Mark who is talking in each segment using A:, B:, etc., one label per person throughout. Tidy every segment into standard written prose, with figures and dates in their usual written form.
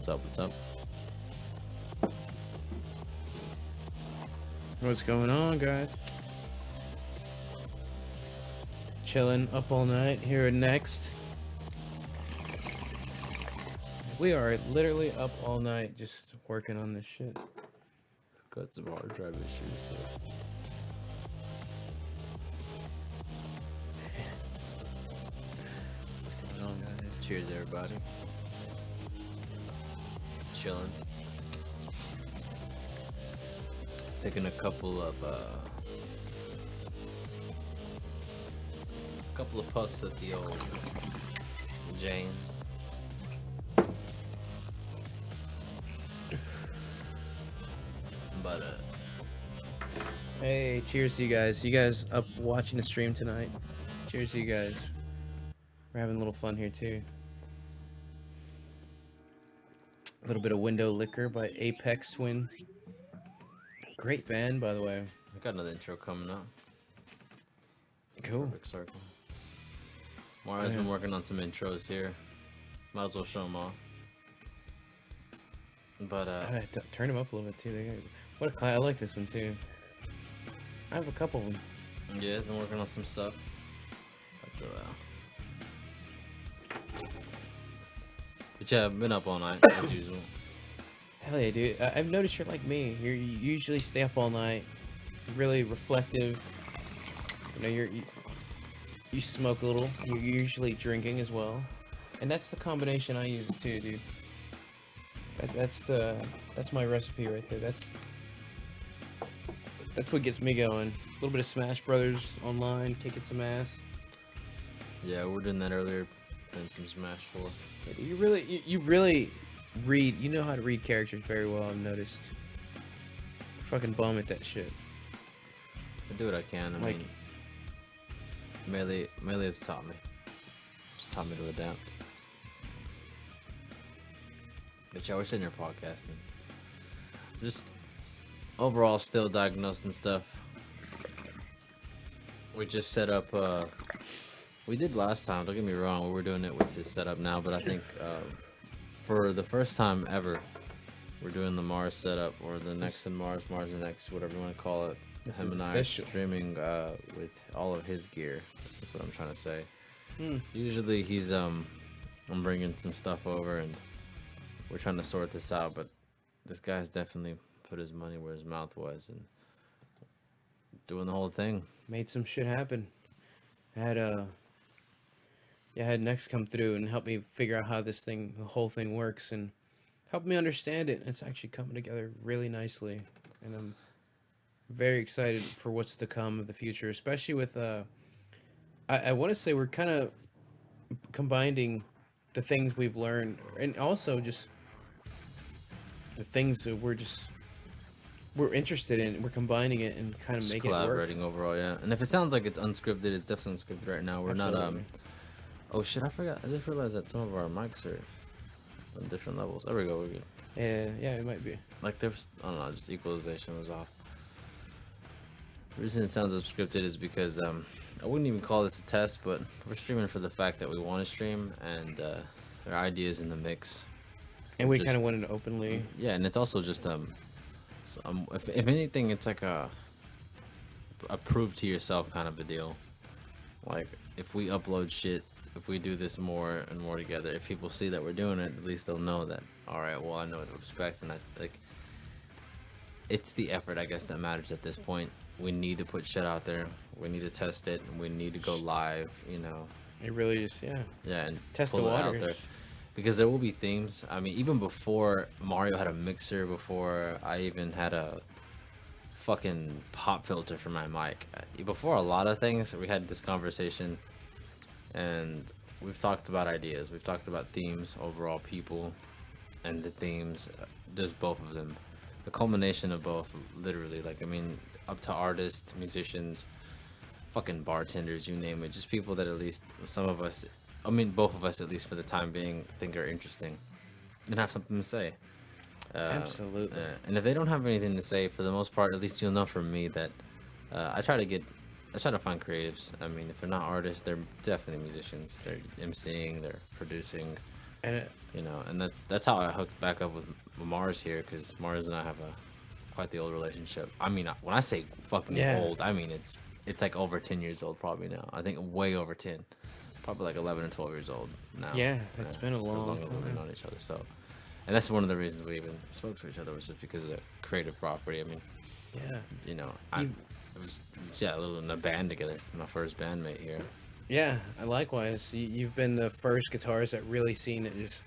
A: What's up? What's up?
B: What's going on, guys? Chilling up all night here at Next. We are literally up all night just working on this shit.
A: Got some hard drive issues. So.
B: What's going on, guys?
A: Cheers, everybody. Chilling. Taking a couple of puffs at the old Jane. But
B: Hey, cheers to you guys. You guys up watching the stream tonight? Cheers to you guys. We're having a little fun here too. A little bit of Window Liquor by Apex Twins. Great band, by the way.
A: I got another intro coming up.
B: Cool.
A: Perfect circle. Mario's been working on some intros here. Might as well show them all. But
B: turn them up a little bit too. What a class! I like this one too. I have a couple of them.
A: Yeah, been working on some stuff. But yeah, I've been up all night as usual.
B: Hell yeah, dude! I've noticed you're like me. You usually stay up all night, really reflective. You know, you smoke a little. You're usually drinking as well, and that's the combination I use too, dude. That's my recipe right there. That's what gets me going. A little bit of Smash Brothers online, kicking some ass.
A: Yeah, we were doing that earlier, playing some Smash 4.
B: You really read. You know how to read characters very well. I've noticed. Fucking bum at that shit.
A: I do what I can. I mean, Melee has taught me. Just taught me to adapt. But yeah, we're sitting here podcasting. Just overall still diagnosing stuff. We just set up, we did last time, don't get me wrong, we were doing it with this setup now, but I think for the first time ever, we're doing the Mars setup, or the Nex and Mars and Nex, whatever you want to call it. Him and I are streaming with all of his gear. That's what I'm trying to say. Usually he's, I'm bringing some stuff over and we're trying to sort this out, but this guy's definitely put his money where his mouth was and doing the whole thing.
B: Made some shit happen. I had Next come through and help me figure out how the whole thing works, and help me understand it. It's actually coming together really nicely, and I'm very excited for what's to come of the future, especially with I want to say we're kind of combining the things we've learned, and also just the things that we're interested in. We're combining it and kind of making it work.
A: Collaborating overall, yeah. And if it sounds like it's unscripted, it's definitely unscripted right now. We're
B: Absolutely.
A: not oh shit, I forgot. I just realized that some of our mics are on different levels. There we go, we're good.
B: Yeah, it might be.
A: Like there's, I don't know, just equalization was off. The reason it sounds unscripted is because I wouldn't even call this a test, but we're streaming for the fact that we want to stream, and there are ideas in the mix.
B: And we kind of wanted to openly.
A: Yeah, and it's also just if anything, it's like a prove to yourself kind of a deal. Like if we upload shit, if we do this more and more together, if people see that we're doing it, at least they'll know that. All right, well, I know what to expect, and it's the effort, I guess, that matters at this point. We need to put shit out there. We need to test it. And we need to go live. You know.
B: It really just
A: Yeah, and
B: test the
A: pull it out
B: waters.
A: there. Because there will be themes. I mean, even before Mario had a mixer, before I even had a fucking pop filter for my mic, before a lot of things, we had this conversation, and we've talked about ideas. We've talked about themes, overall people, and the themes. There's both of them. The culmination of both, literally. Like, I mean, up to artists, musicians, fucking bartenders, you name it. Just people that at least some of us, I mean, both of us, at least for the time being, think are interesting and have something to say.
B: Absolutely.
A: And if they don't have anything to say, for the most part, at least you'll know from me that I try to find creatives. I mean, if they're not artists, they're definitely musicians. They're emceeing, they're producing.
B: And
A: And that's how I hooked back up with Mars here, because Mars and I have a quite the old relationship. I mean, when I say fucking
B: Yeah.
A: old, I mean it's like over 10 years old probably now. I think way over 10, probably like 11 or 12 years old now.
B: Yeah, it's been a
A: as
B: long
A: long as we've been
B: time.
A: on each other. So, and that's one of the reasons we even spoke to each other, was just because of the creative property. I mean,
B: Yeah.
A: I
B: You-
A: was a little in a band together. My first bandmate here.
B: Yeah, I likewise. You've been the first guitarist that really seen it as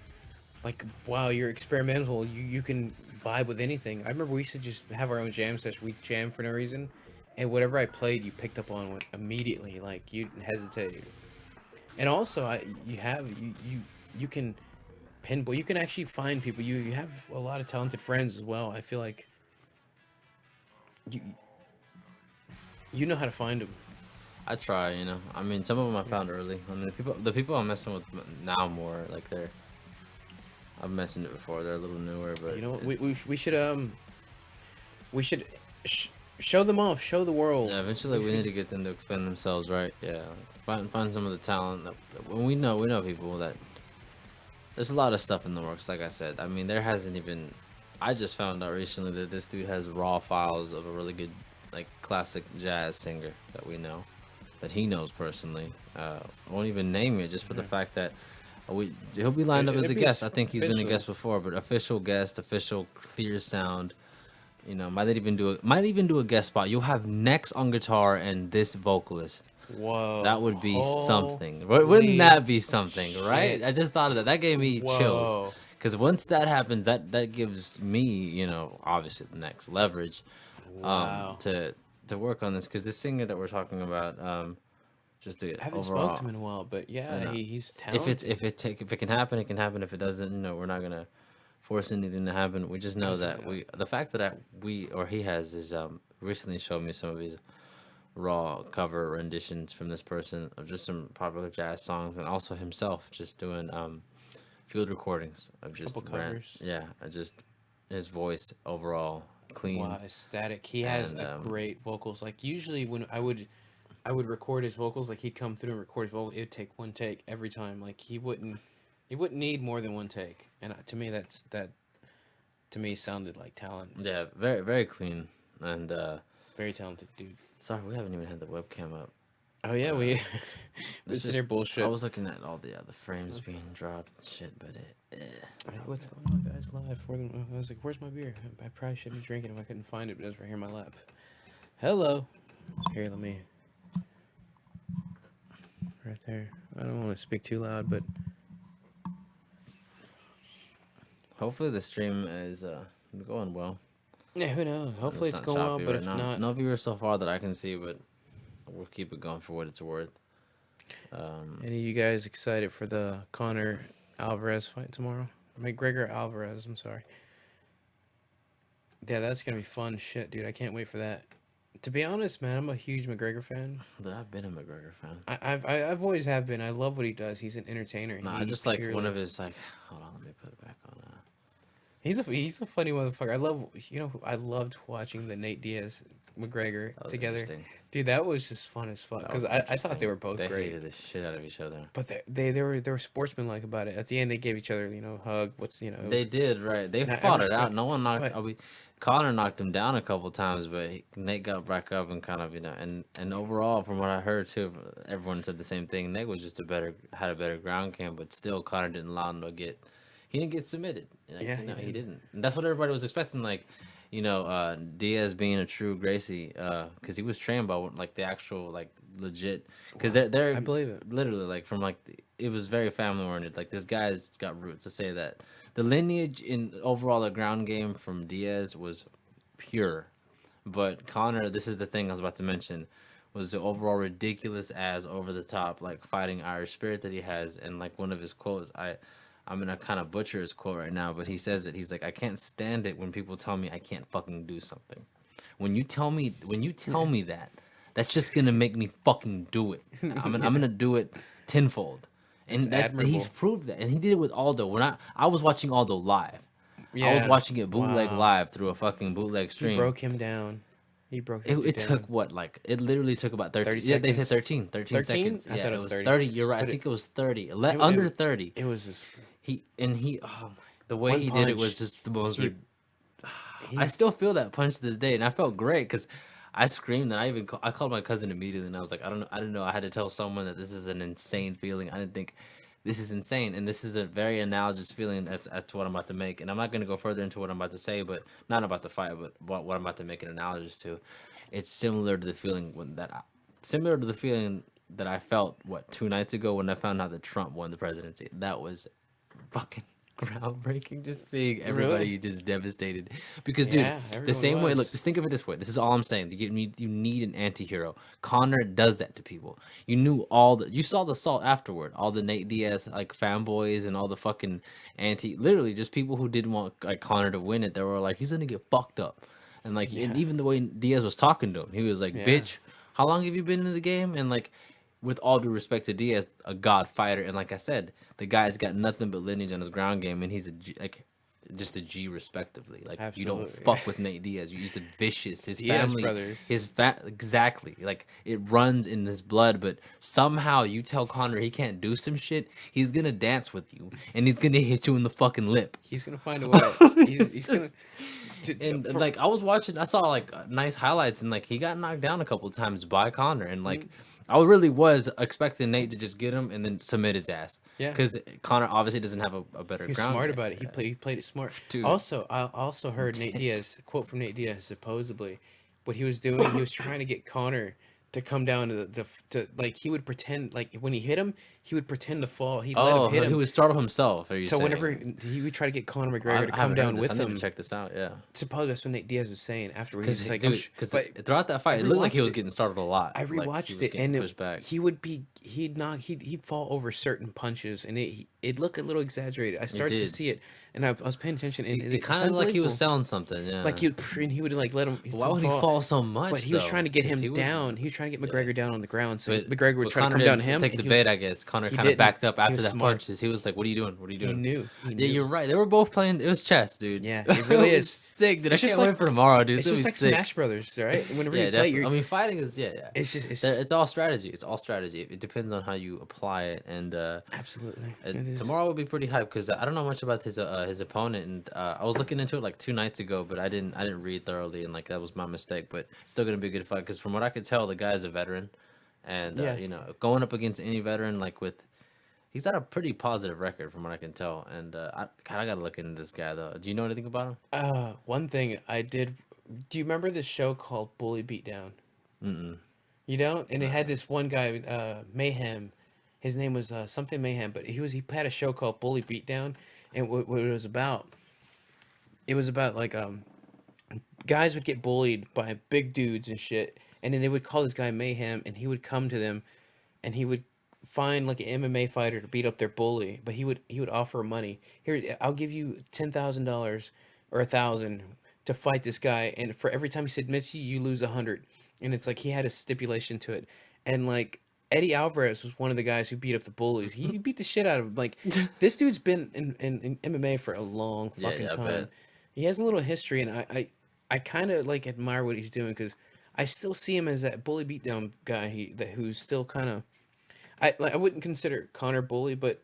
B: like, wow, you're experimental. You can vibe with anything. I remember we used to just have our own jam session. We jam for no reason, and whatever I played, you picked up on immediately. Like you didn't hesitate. And also, you can pinpoint. You can actually find people. You have a lot of talented friends as well. I feel like you you know how to find them.
A: I try. I mean, some of them I found early. I mean, the people I'm messing with now more like I've mentioned it before. They're a little newer, but
B: You know what? We should show them off. Show the world.
A: yeah, eventually we need to get them to expand themselves, right? Yeah, find some of the talent. When we know people that there's a lot of stuff in the works. Like I said, I mean, there hasn't even. I just found out recently that this dude has raw files of a really good, like, classic jazz singer that we know, that he knows personally. I won't even name it just for the fact that he'll be lined up as
B: It'd
A: a
B: be
A: guest. I think he's been a
B: eventually.
A: guest before, but official guest, official clear sound. Might even do a guest spot. You'll have Nex on guitar and this vocalist.
B: Whoa.
A: That would be something.
B: Holy
A: Wouldn't that be something, right?
B: shit.
A: I just thought of that. That gave me chills.
B: Whoa.
A: Because once that happens, that gives me, obviously the next leverage,
B: Wow.
A: to work on this. Because this singer that we're talking about, just to
B: I haven't
A: overall,
B: spoke to him in a while, but
A: I
B: yeah,
A: know.
B: he's
A: if
B: talented.
A: it can happen, it can happen. If it doesn't, we're not gonna force anything to happen. We just know that
B: Absolutely
A: the fact that he has is recently showed me some of his raw cover renditions from this person of just some popular jazz songs, and also himself just doing field recordings of just
B: Couple covers.
A: yeah, just his voice overall clean.
B: Wow, ecstatic. He has
A: And
B: a great vocals. Like usually when I would record his vocals, like he'd come through and record his vocal, it'd take one take every time. Like he wouldn't need more than one take. And to me that to me sounded like talent.
A: Yeah, very very clean. And
B: Very talented dude.
A: sorry, we haven't even had the webcam up.
B: Oh yeah, we
A: It's
B: this is
A: just-
B: their bullshit.
A: I was looking at all the frames being dropped and shit, but
B: I was like, what's going on, guys? Live for them. I was like, where's my beer? I probably shouldn't drink it if I couldn't find it, but it was right here in my lap. Hello. Here, let me. Right there. I don't want to speak too loud, but
A: hopefully the stream is going well.
B: yeah, who knows? Hopefully it's
A: not
B: going well,
A: choppy
B: but
A: right
B: if
A: now.
B: not,
A: No viewers so far that I can see, but we'll keep it going for what it's worth.
B: any of you guys excited for the Conor Alvarez fight tomorrow? McGregor Alvarez, I'm sorry. Yeah, that's gonna be fun shit, dude. I can't wait for that. To be honest, man, I'm a huge McGregor fan.
A: But I've been a McGregor fan.
B: I've always have been. I love what he does. He's an entertainer.
A: No, I
B: He
A: just like one
B: purely-
A: of his like. Hold on, let me put it back on.
B: He's a funny motherfucker. I loved watching the Nate Diaz McGregor
A: That was
B: together.
A: interesting.
B: Dude, that was just fun as fuck.
A: That
B: Because
A: was
B: I thought
A: interesting.
B: they were both
A: They
B: great.
A: hated the shit out of each other.
B: But they were sportsmanlike about it. At the end, they gave each other hug.
A: They did, right? They
B: And I
A: fought it
B: respect-
A: out. No one knocked.
B: but-
A: Connor knocked him down a couple times, but Nate got back up and kind of, and overall, from what I heard too, everyone said the same thing. Nate was just had a better ground game, but still Connor didn't allow him to get. He didn't get submitted.
B: Yeah, he
A: he
B: didn't.
A: didn't. And that's what everybody was expecting. Like, Diaz being a true Gracie, because he was trained by like the actual like legit. Because they're
B: I believe it.
A: literally like from like it was very family oriented. Like this guy's got roots to say that the lineage in overall the ground game from Diaz was pure, but Connor, this is the thing I was about to mention, was the overall ridiculous as over the top like fighting Irish spirit that he has. And like one of his quotes, I'm gonna kind of butcher his quote right now, but he says it. He's like, I can't stand it when people tell me I can't fucking do something. When you tell me that, that's just gonna make me fucking do it. I'm gonna do it tenfold. And
B: That's admirable.
A: he's proved that, and he did it with Aldo. When I was watching Aldo live, I was
B: Yeah.
A: watching it bootleg
B: Wow.
A: live through a fucking bootleg
B: He
A: stream.
B: broke him down. He broke that
A: It
B: dude
A: took
B: down.
A: what, like, it literally took about 13.
B: 30
A: Yeah, they said
B: seconds.
A: 13
B: 13?
A: seconds.
B: I
A: Yeah,
B: thought
A: it
B: it was
A: was
B: 30.
A: 30. You're right. I
B: But
A: think
B: it-
A: it was 30.
B: it-
A: Under 30.
B: It was just
A: the way
B: One
A: he did it
B: punch.
A: was just the most.
B: He,
A: I
B: he
A: still feel that punch to this day, and I felt great because I screamed and I called my cousin immediately, and I was like, I didn't know I had to tell someone that this is an insane feeling. I didn't think this is insane, and this is a very analogous feeling as to what I'm about to make. And I'm not gonna go further into what I'm about to say, but not about the fight, but what I'm about to make an analogous to. It's similar to the feeling similar to the feeling that I felt 2 nights ago when I found out that Trump won the presidency. That was fucking groundbreaking. Just seeing everybody
B: really,
A: just devastated. Because, dude,
B: yeah,
A: the
B: everyone
A: same way. Look,
B: was.
A: just think of it this way. This is all I'm saying. You need an anti-hero. Connor does that to people. You knew you saw the salt afterward. All the Nate Diaz like fanboys and all the fucking literally just people who didn't want like Connor to win it. They were like, he's gonna get fucked up. And
B: Yeah,
A: even the way Diaz was talking to him, he was like,
B: yeah,
A: "Bitch, how long have you been in the game?" And like, with all due respect to Diaz, a god fighter, and like I said, the guy's got nothing but lineage on his ground game, and he's just a G respectively. Like you don't
B: absolutely.
A: fuck with Nate Diaz. You just a vicious. His
B: Diaz
A: family,
B: brothers.
A: exactly. Like it runs in his blood, but somehow you tell Connor he can't do some shit, he's gonna dance with you, and he's gonna hit you in the fucking lip.
B: He's gonna find a way.
A: It's
B: He's gonna.
A: just like I was watching, I saw like nice highlights, and like he got knocked down a couple times by Connor, and like I really was expecting Nate to just get him and then submit his ass,
B: Yeah,
A: because Connor obviously doesn't have a better
B: he was
A: ground
B: smart
A: game.
B: about it. He played it smart.
A: Dude,
B: Also, I also
A: it's
B: heard Nate
A: intense.
B: Diaz quote from Nate Diaz. Supposedly, what he was doing, he was trying to get Connor to come down to to like he would pretend like when he hit him, he would pretend to fall. He let him
A: Oh,
B: hit
A: he
B: him.
A: would startle himself. Are you
B: So whenever
A: saying?
B: he would try to get Conor McGregor to
A: I
B: come
A: haven't heard
B: down
A: this. I
B: with
A: need to
B: him,
A: check this out. Yeah,
B: suppose that's what Nate Diaz was saying afterwards.
A: because
B: He's like,
A: dude, because
B: but
A: throughout that
B: I
A: fight, it looked like he
B: rewatched
A: was
B: it.
A: getting startled a lot.
B: I
A: Like he
B: rewatched
A: was
B: it,
A: getting
B: and
A: pushed back.
B: he'd fall over certain punches, and it looked a little exaggerated. I
A: It
B: started to
A: did.
B: see it, and I was paying attention, and
A: It
B: it's
A: kind of like he was
B: unbelievable.
A: selling something.
B: Like
A: Yeah.
B: he would like let him
A: But why would he
B: fall,
A: fall so
B: but
A: much
B: he was trying
A: though?
B: to get
A: Because
B: him
A: he would.
B: down. He was trying to get
A: Yeah.
B: McGregor down on the ground, so
A: But
B: McGregor would
A: but
B: try to
A: Connor
B: come down to
A: didn't
B: him,
A: take
B: and
A: the bait, I guess. Connor
B: he
A: kind of
B: didn't.
A: backed up
B: He
A: after
B: was
A: that
B: smart.
A: punches. He was like, "What are you doing? What are you
B: He
A: doing?"
B: knew. He
A: Yeah,
B: knew.
A: you're right. They were both playing. It was chess, dude.
B: Yeah, it
A: It
B: really
A: was
B: is.
A: sick, dude. I
B: It's just
A: can't wait
B: like
A: for tomorrow, dude. It's
B: it's
A: gonna
B: just
A: be
B: like
A: sick.
B: Smash Brothers, right? Whenever
A: Yeah,
B: you play,
A: definitely. I mean, fighting is
B: it's just it's
A: It's all strategy. It's all strategy. It depends on how you apply it. And
B: absolutely it is.
A: tomorrow will be pretty hype because I don't know much about his opponent, and I was looking into it like 2 nights ago, but I didn't read thoroughly, and like that was my mistake. But it's still gonna be a good fight because from what I could tell, the guy is a veteran, and
B: Yeah.
A: going up against any veteran like with he's got a pretty positive record from what I can tell, and I gotta look into this guy though. Do you know anything about him?
B: One thing I did. Do you remember this show called Bully Beatdown?
A: Mm-mm.
B: You don't? And it
A: No.
B: had this one guy, Mayhem. His name was something Mayhem, but he had a show called Bully Beatdown, and what it was about, it was about like guys would get bullied by big dudes and shit, and then they would call this guy Mayhem, and he would come to them, and he would find like an MMA fighter to beat up their bully, but he would offer money. Here, I'll give you $10,000 or 1,000 to fight this guy, and for every time he submits you, you lose 100. And it's like he had a stipulation to it, and like Eddie Alvarez was one of the guys who beat up the bullies. He beat the shit out of him. Like this dude's been in MMA for a long
A: Yeah,
B: fucking
A: yeah, I
B: time.
A: bet.
B: He has a little history, and I kind of like admire what he's doing because I still see him as that bully beatdown guy. Who's still kind of I wouldn't consider Connor bully, but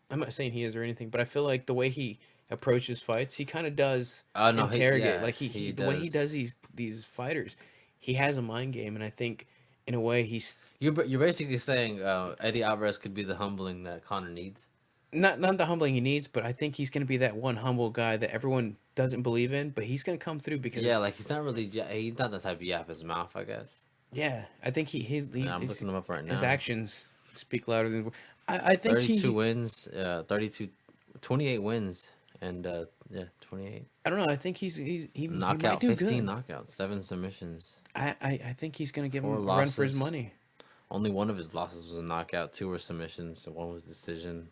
B: I'm not saying he is or anything. But I feel like the way he approaches fights, he kind of does
A: No,
B: interrogate. Like
A: he
B: the way he
A: does.
B: does these fighters, he has a mind game, and I think in a way he's
A: You're basically saying Eddie Alvarez could be the humbling that Connor needs.
B: not the humbling he needs, but I think he's gonna be that one humble guy that everyone doesn't believe in, but he's gonna come through
A: Yeah,
B: because
A: like he's not the type of yap his mouth, I guess.
B: yeah, I think
A: Yeah, I'm looking him up right
B: his
A: now.
B: actions speak louder than I think
A: 32 wins, 28 wins, and yeah, 28
B: I don't know. I think he might
A: knockout,
B: do
A: 15
B: good.
A: knockouts, 7 submissions,
B: I think he's gonna give him
A: 4
B: a run for his
A: losses.
B: money.
A: Only one of his losses was a knockout, 2 were submissions, so 1 was decision.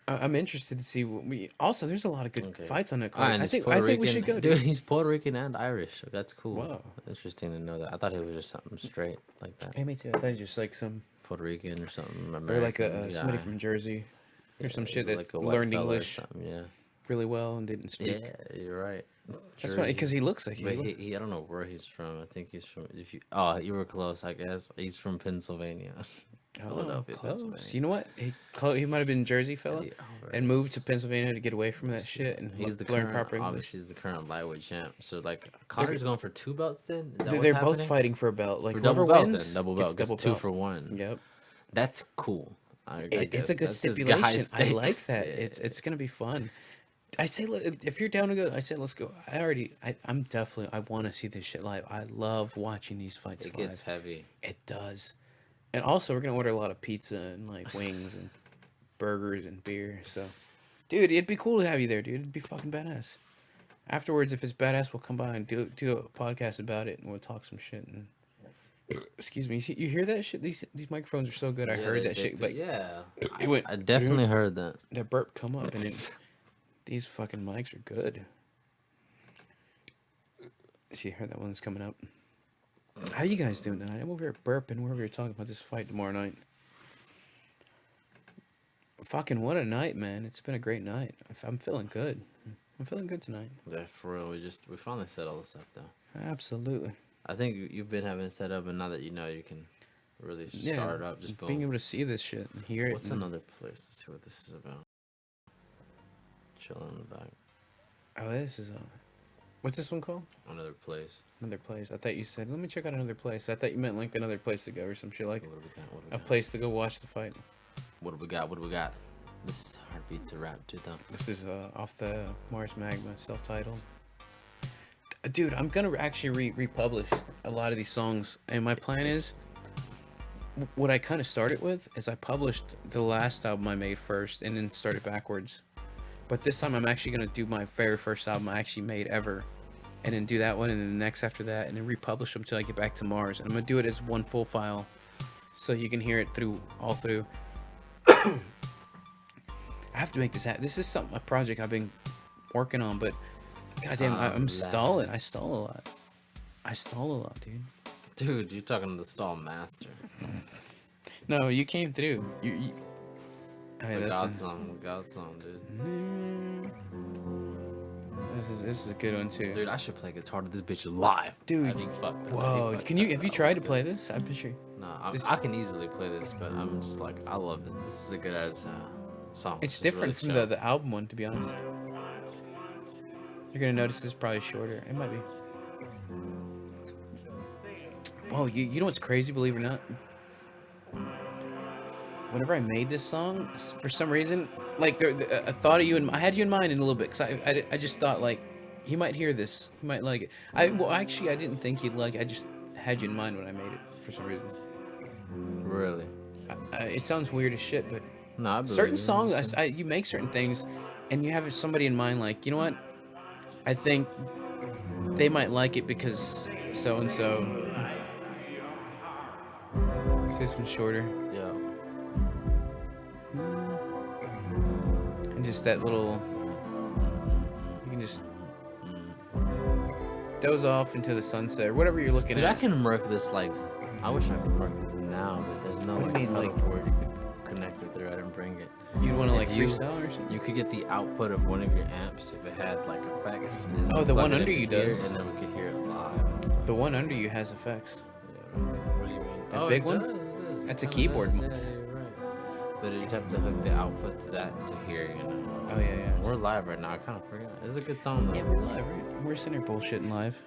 B: I'm interested to see what we. Also, there's a lot of good
A: Okay.
B: fights on that
A: Ah,
B: card.
A: and
B: I
A: he's
B: think
A: Puerto
B: I think we
A: Rican.
B: should go,
A: Dude,
B: dude.
A: he's Puerto Rican and Irish. So that's cool.
B: Wow.
A: Interesting to know that. I thought he was just something straight like that.
B: Hey, me too. I thought just like some
A: Puerto Rican or something.
B: or like
A: American
B: somebody
A: guy.
B: from Jersey or some shit
A: Like
B: that
A: a white
B: learned
A: fella or
B: English
A: something. Yeah.
B: really well and didn't speak.
A: Yeah, you're right.
B: That's funny because
A: Jersey.
B: he looks like
A: But
B: he.
A: I don't know where he's from. I think he's from. Oh, you were close. I guess he's from Pennsylvania.
B: Oh,
A: Philadelphia,
B: close.
A: Pennsylvania.
B: You know what? He might have been Jersey fella
A: Eddie
B: and moved
A: Alvarez.
B: to Pennsylvania to get away from that shit and
A: He's the
B: learn
A: current,
B: proper English.
A: obviously, he's the current lightweight champ. So like, Connor's going for 2 belts. Then is that
B: They're
A: what's
B: both
A: happening?
B: fighting for a belt. Like
A: For
B: whoever
A: double belt,
B: wins,
A: then double
B: gets
A: belt,
B: double
A: gets 2
B: belt.
A: for 1.
B: Yep.
A: That's cool. I
B: It's
A: guess
B: a good
A: that's just
B: stipulation.
A: high
B: I like
A: stakes.
B: that.
A: Yeah.
B: It's gonna be fun. I say if you're down to go, I say let's go. I'm definitely I want to see this shit live. I love watching these fights
A: It
B: live.
A: gets heavy.
B: It does. And also we're gonna order a lot of pizza and like wings and burgers and beer. So, dude, it'd be cool to have you there, dude. It'd be fucking badass. Afterwards, if it's badass, we'll come by and do a podcast about it and we'll talk some shit. And excuse me, you hear that shit? These microphones are so good. I
A: Yeah,
B: heard that shit, but
A: yeah,
B: it went.
A: I definitely heard that.
B: That burp come up and these fucking mics are good. See, I heard that one's coming up. How you guys doing tonight? I'm over here burping. We're over here talking about this fight tomorrow night. Fucking what a night, man! It's been a great night. I'm feeling good. I'm feeling good tonight.
A: Yeah, for real. We finally set all this up though.
B: Absolutely.
A: I think you've been having it set up, and now that you know, you can really start it up. Just boom.
B: Being able to see this shit and hear
A: What's
B: it.
A: another place? Let's see what this is about. Chilling in the back.
B: Oh, this is what's this one called?
A: Another place.
B: Another place. I thought you said, let me check out another place. I thought you meant like another place to go or some shit like
A: What do we got? What do we
B: a
A: got?
B: place to go watch the fight.
A: What do we got? What do we got? This is Heartbeat to Rap too, though.
B: This is off the Mars Magma self-titled. Dude, I'm gonna actually republish a lot of these songs, and my plan is, what I kind of started with is I published the last album I made first, and then started backwards. But this time I'm actually gonna do my very first album I actually made ever, and then do that one, and then the next after that, and then republish them till I get back to Mars. And I'm gonna do it as one full file, so you can hear it all through. I have to make this happen. This is a project I've been working on, but goddamn, I'm stalling. I stall a lot. I stall a lot, dude.
A: Dude, you're talking to the stall master.
B: No, you came through. You I mean,
A: The God song, dude.
B: This is a good one too.
A: Dude, I should play guitar to this bitch live.
B: Dude,
A: I'd be fucked up.
B: whoa,
A: I'd be
B: can you?
A: fucked
B: Have you
A: up.
B: tried to play this? I'm sure.
A: Nah,
B: This-
A: I can easily play this, but I'm just like, I love it. This is a good ass song.
B: It's
A: This is
B: different
A: really
B: from
A: chill.
B: the album one, to be honest. You're gonna notice this is probably shorter. It might be. Whoa, you know what's crazy? Believe it or not. Whenever I made this song, for some reason, like I thought of you, I had you in mind in a little bit, cause I just thought like, he might hear this, he might like it. Well, actually, I didn't think he'd like it. I just had you in mind when I made it for some reason.
A: Really?
B: It sounds weird as shit, but
A: No, I believe
B: certain
A: you.
B: songs, you make certain things, and you have somebody in mind. Like, you know what? I think they might like it because so and so. This one's shorter.
A: Yeah.
B: And just that little, you can just doze off into the sunset or whatever you're looking
A: Dude,
B: at.
A: I can murk this like, I wish I could murk this now, but there's no
B: What do
A: like
B: you mean,
A: other
B: like-
A: board you could connect it through. I didn't bring it.
B: You'd want to like
A: If you-
B: freestyle or something.
A: You could get the output of one of your amps if it had like effects. And
B: Oh, the
A: plug
B: one
A: it
B: under
A: into
B: you
A: here,
B: does.
A: and then we could hear it live and stuff.
B: The one under you has effects.
A: Yeah, what do you mean?
B: That big
A: it
B: one?
A: does, it does.
B: That's a
A: It
B: keyboard
A: does.
B: mic.
A: Yeah, you're right. But you'd have to hook the output to that to hear, you know.
B: Oh yeah.
A: We're live right now. I kind of forgot. It's a good song though.
B: Yeah, we're live. We're sitting here bullshitting live.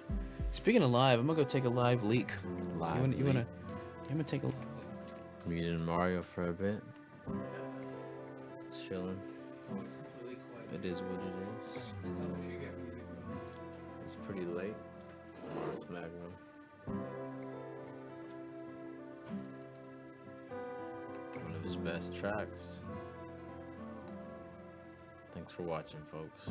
B: Speaking of live, I'm gonna go take a live leak.
A: Live.
B: You wanna? I'm gonna take a.
A: Me and Mario for a bit. Chilling. It is what it is. It's pretty late. Mars Magnum. One of his best tracks. Thanks for watching, folks.